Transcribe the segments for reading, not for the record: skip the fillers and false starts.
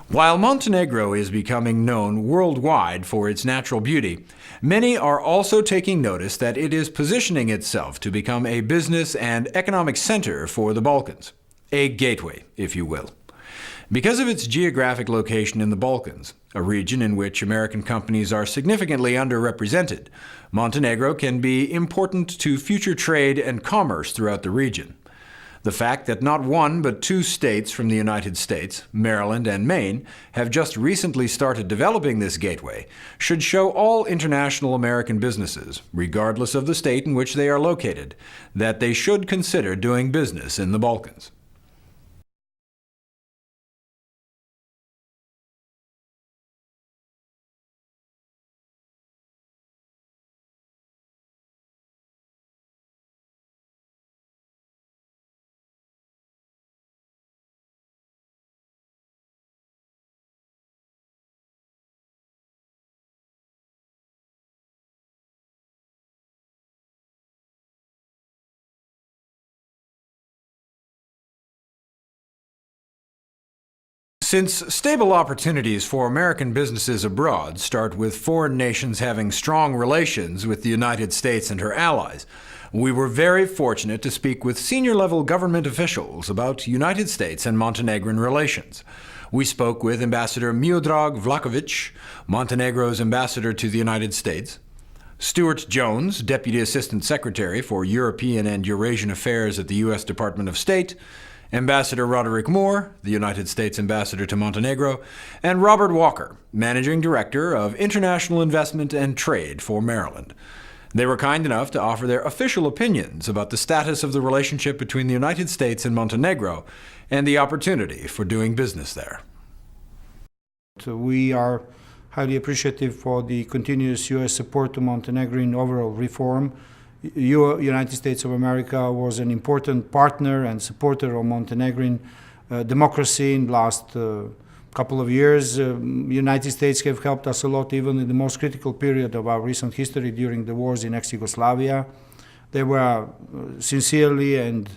While Montenegro is becoming known worldwide for its natural beauty, many are also taking notice that it is positioning itself to become a business and economic center for the Balkans. A gateway, if you will. Because of its geographic location in the Balkans, a region in which American companies are significantly underrepresented, Montenegro can be important to future trade and commerce throughout the region. The fact that not one but two states from the United States, Maryland and Maine, have just recently started developing this gateway should show all international American businesses, regardless of the state in which they are located, that they should consider doing business in the Balkans. Since stable opportunities for American businesses abroad start with foreign nations having strong relations with the United States and her allies, we were very fortunate to speak with senior-level government officials about United States and Montenegrin relations. We spoke with Ambassador Miodrag Vlahovic, Montenegro's ambassador to the United States, Stuart Jones, Deputy Assistant Secretary for European and Eurasian Affairs at the U.S. Department of State, Ambassador Roderick Moore, the United States Ambassador to Montenegro, and Robert Walker, Managing Director of International Investment and Trade for Maryland. They were kind enough to offer their official opinions about the status of the relationship between the United States and Montenegro and the opportunity for doing business there. We are highly appreciative for the continuous U.S. support to Montenegro in overall reform. United States of America was an important partner and supporter of Montenegrin democracy in the last couple of years. United States have helped us a lot even in the most critical period of our recent history during the wars in ex-Yugoslavia. They were sincerely and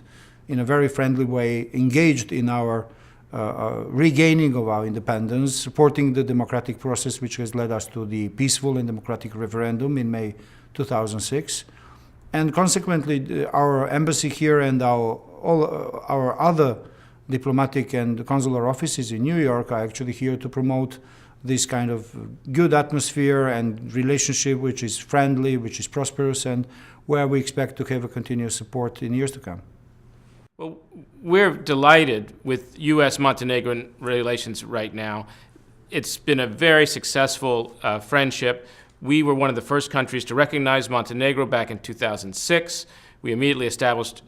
in a very friendly way engaged in our regaining of our independence, supporting the democratic process which has led us to the peaceful and democratic referendum in May 2006. And consequently, our embassy here and all our other diplomatic and consular offices in New York are actually here to promote this kind of good atmosphere and relationship which is friendly, which is prosperous, and where we expect to have a continuous support in years to come. Well, we're delighted with U.S.-Montenegrin relations right now. It's been a very successful friendship. We were one of the first countries to recognize Montenegro back in 2006. We immediately established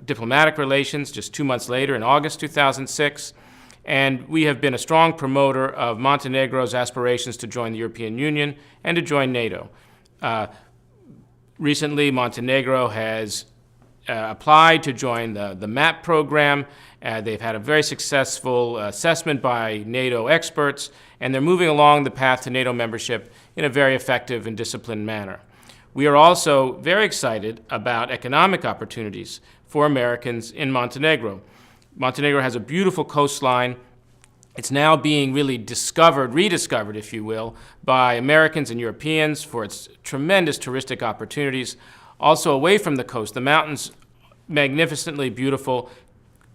diplomatic relations just 2 months later in August 2006. And we have been a strong promoter of Montenegro's aspirations to join the European Union and to join NATO. Recently, Montenegro has applied to join the MAP program. They've had a very successful assessment by NATO experts, and they're moving along the path to NATO membership in a very effective and disciplined manner. We are also very excited about economic opportunities for Americans in Montenegro. Montenegro has a beautiful coastline. It's now being really rediscovered, if you will, by Americans and Europeans for its tremendous touristic opportunities. Also away from the coast, the mountains, magnificently beautiful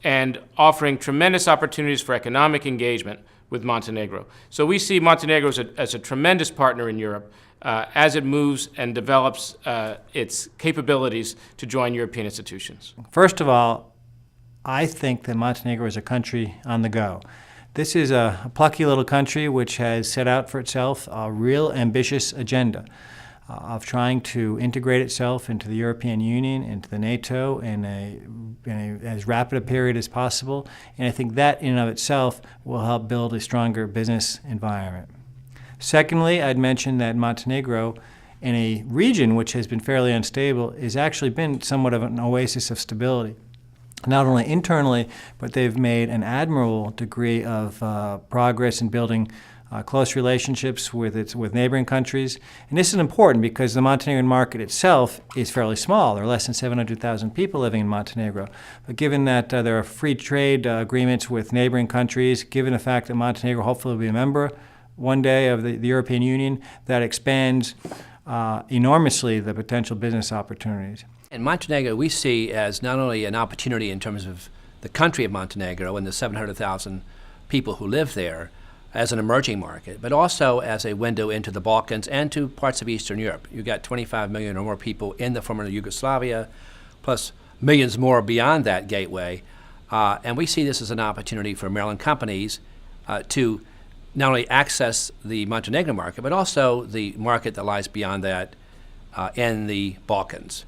and offering tremendous opportunities for economic engagement with Montenegro. So we see Montenegro as a tremendous partner in Europe as it moves and develops its capabilities to join European institutions. First of all, I think that Montenegro is a country on the go. This is a plucky little country which has set out for itself a real ambitious agenda of trying to integrate itself into the European Union, into the NATO in as rapid a period as possible. And I think that in and of itself will help build a stronger business environment. Secondly, I'd mention that Montenegro, in a region which has been fairly unstable, has actually been somewhat of an oasis of stability. Not only internally, but they've made an admirable degree of progress in building close relationships with neighboring countries. And this is important because the Montenegrin market itself is fairly small. There are less than 700,000 people living in Montenegro. But given that there are free trade agreements with neighboring countries, given the fact that Montenegro hopefully will be a member one day of the European Union, that expands enormously the potential business opportunities. In Montenegro, we see as not only an opportunity in terms of the country of Montenegro and the 700,000 people who live there as an emerging market, but also as a window into the Balkans and to parts of Eastern Europe. You've got 25 million or more people in the former Yugoslavia, plus millions more beyond that gateway. And we see this as an opportunity for Maryland companies to not only access the Montenegro market, but also the market that lies beyond that in the Balkans.